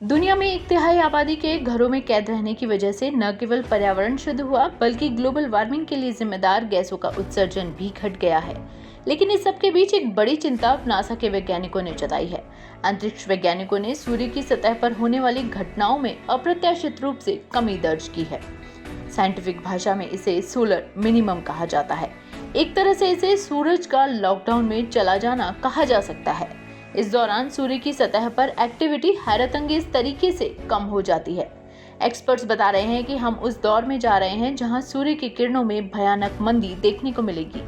दुनिया में 1/3 आबादी के घरों में कैद रहने की वजह से न केवल पर्यावरण शुद्ध हुआ बल्कि ग्लोबल वार्मिंग के लिए जिम्मेदार गैसों का उत्सर्जन भी घट गया है। लेकिन इस सब के बीच एक बड़ी चिंता नासा के वैज्ञानिकों ने जताई है। अंतरिक्ष वैज्ञानिकों ने सूर्य की सतह पर होने वाली घटनाओं में अप्रत्याशित रूप से कमी दर्ज की है। साइंटिफिक भाषा में इसे सोलर मिनिमम कहा जाता है। एक तरह से इसे सूरज का लॉकडाउन में चला जाना कहा जा सकता है। इस दौरान सूर्य की सतह पर एक्टिविटी हैरतअंगेज तरीके से कम हो जाती है। एक्सपर्ट्स बता रहे हैं कि हम उस दौर में जा रहे हैं जहां सूर्य की किरणों में भयानक मंदी देखने को मिलेगी।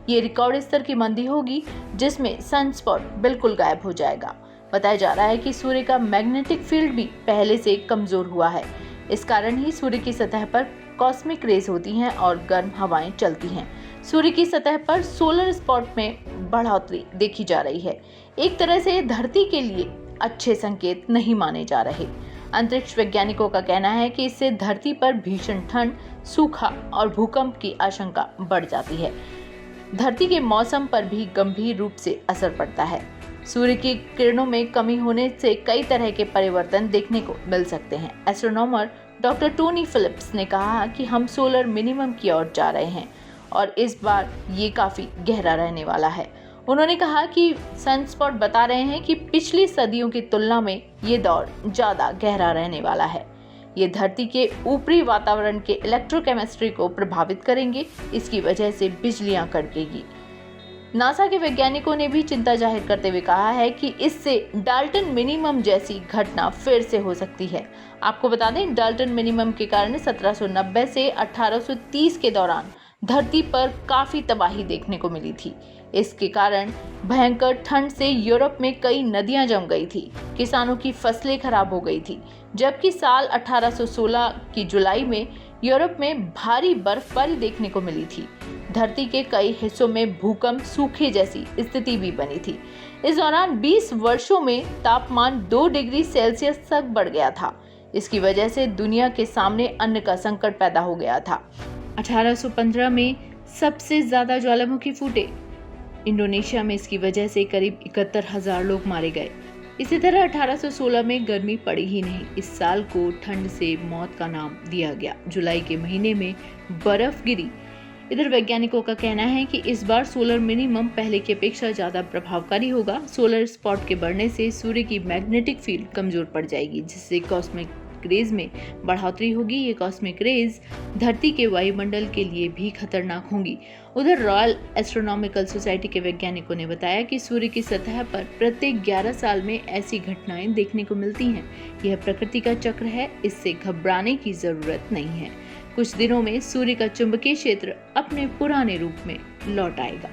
ये रिकॉर्ड स्तर की मंदी होगी जिसमें सनस्पॉट बिल्कुल गायब हो जाएगा। बताया जा रहा है कि सूर्य का मैग्नेटिक फील्ड भी पहले से कमजोर हुआ है। इस कारण ही सूर्य की सतह पर कॉस्मिक रेज होती हैं और गर्म हवाएं चलती हैं। सूर्य की सतह पर सोलर स्पॉट में बढ़ोतरी देखी जा रही है। एक तरह से धरती के लिए अच्छे संकेत नहीं माने जा रहे। अंतरिक्ष वैज्ञानिकों का कहना है कि इससे धरती पर भीषण ठंड, सूखा और भूकंप की आशंका बढ़ जाती है। धरती के मौसम पर भी गंभीर रूप से असर पड़ता है। सूर्य की किरणों में कमी होने से कई तरह के परिवर्तन देखने को मिल सकते हैं। एस्ट्रोनॉमर डॉक्टर टोनी फिलिप्स ने कहा कि हम सोलर मिनिमम की ओर जा रहे हैं और इस बार ये काफी गहरा रहने वाला है। उन्होंने कहा कि सनस्पॉट बता रहे हैं कि पिछली सदियों की तुलना में ये दौर ज्यादा गहरा रहने वाला है। ये धरती के ऊपरी वातावरण के इलेक्ट्रोकेमिस्ट्री को प्रभावित करेंगे। इसकी वजह से बिजलियां कड़केगी। नासा के वैज्ञानिकों ने भी चिंता जाहिर करते हुए कहा है कि इससे डाल्टन मिनिमम जैसी घटना फिर से हो सकती है। आपको बता दें, डाल्टन मिनिमम के कारण 1790 से 1830 के दौरान धरती पर काफी तबाही देखने को मिली थी। इसके कारण भयंकर ठंड से यूरोप में कई नदियां जम गई थी, किसानों की फसलें खराब हो गई थी। जबकि साल 1816 की जुलाई में यूरोप में भारी बर्फबारी देखने को मिली थी। धरती के कई हिस्सों में भूकंप, सूखे जैसी स्थिति भी बनी थी। इस दौरान 20 वर्षों में तापमान 2 डिग्री सेल्सियस तक बढ़ गया था। इसकी वजह से दुनिया के सामने अन्न का संकट पैदा हो गया था। 1815 में सबसे ज्यादा ज्वालामुखी फूटे। इंडोनेशिया में इसकी वजह से करीब 71,000 लोग मारे गए। इसी तरह 1816 में गर्मी पड़ी ही नहीं। इस साल को ठंड से मौत का नाम दिया गया। जुलाई के महीने में बर्फ गिरी। इधर वैज्ञानिकों का कहना है कि इस बार सोलर मिनिमम पहले की अपेक्षा ज्यादा प्रभावकारी होगा। सोलर स्पॉट के बढ़ने से सूर्य की मैग्नेटिक फील्ड कमजोर पड़ जाएगी, जिससे कॉस्मिक रेज में बढ़ोतरी होगी। ये कॉस्मिक रेज धरती के वायुमंडल के लिए भी खतरनाक होंगी। उधर रॉयल एस्ट्रोनॉमिकल सोसाइटी के वैज्ञानिकों ने बताया कि सूर्य की सतह पर प्रत्येक 11 साल में ऐसी घटनाएं देखने को मिलती हैं। यह प्रकृति का चक्र है, इससे घबराने की जरूरत नहीं है। कुछ दिनों में सूर्य का चुंबकीय क्षेत्र अपने पुराने रूप में लौट आएगा।